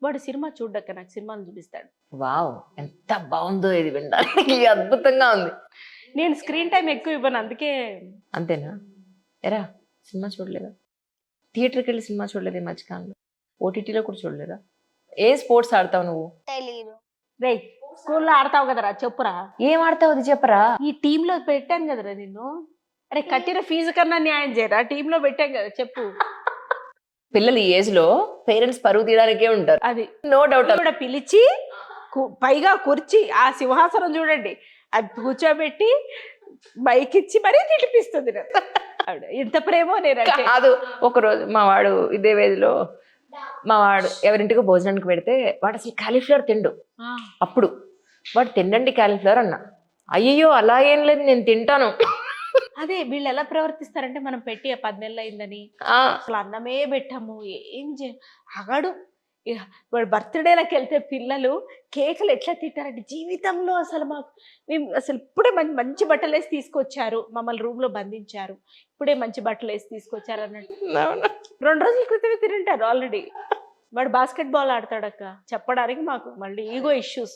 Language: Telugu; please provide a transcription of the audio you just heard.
వాడు సినిమా చూడ్డక్క నాకు సినిమాలు చూపిస్తాడు. వావ్, ఎంత బాగుందో ఇది వినడానికి, అద్భుతంగా ఉంది. నేను స్క్రీన్ టైం ఎక్కువ ఇవ్వను, అందుకే. అంతేనా? ఎరా సినిమా చూడలేదా? థియేటర్కి వెళ్ళి సినిమా చూడలేదు ఈ మధ్యకాలంలో? ఓటీటీలో కూడా చూడలేదా? ఏ స్పోర్ట్స్ ఆడతావు నువ్వు? తెలీదు. రేయ్ స్కూల్లో ఆడతావు కదరా, చెప్పురా. ఏం ఆడతావు అది చెప్పరా? ఈ టీంలో పెట్టాను కదరా నిన్ను. అరే కట్టిన ఫీజు కన్నా న్యాయం చేయరా, టీంలో పెట్టాం కదా, చెప్పు. పిల్లలు ఈ ఏజ్ లో పేరెంట్స్ పరువు తీయడానికే ఉంటారు, అది నో డౌట్. కూడా పిలిచి పైగా కుర్చీ ఆ సింహాసనం చూడండి, అది కూర్చోబెట్టి బైక్ ఇచ్చి మరీ తినిపిస్తుంది నాకు. ఆవిడ ఎంత ప్రేమో నేనంటే. కాదు, ఒకరోజు మా వాడు ఇదే వేదిలో మా వాడు ఎవరింటికి భోజనానికి పెడితే వాడు అసలు కాలీఫ్లవర్ తిండు. అప్పుడు వాడు తినండి కాలీఫ్లవర్ అన్న. అయ్యో అలా ఏం లేదు, నేను తింటాను. అదే వీళ్ళు ఎలా ప్రవర్తిస్తారంటే, మనం పెట్టి 10 నెలలు అయిందని ఆ, అసలు అన్నమే పెట్టాము, ఏం అగడు. ఇక వాడు బర్త్డేలకు వెళ్తే పిల్లలు కేకులు ఎట్లా తింటారంటే, జీవితంలో అసలు మాకు మేము అసలు ఇప్పుడే మంచి బట్టలు వేసి తీసుకొచ్చారు, మమ్మల్ని రూమ్లో బంధించారు, ఇప్పుడే మంచి బట్టలు వేసి తీసుకొచ్చారు అన్నట్టు. 2 రోజుల క్రితమే తింటారు ఆల్రెడీ. వాడు బాస్కెట్ బాల్ ఆడతాడక్క, చెప్పడానికి మాకు మళ్ళీ ఈగో ఇష్యూస్.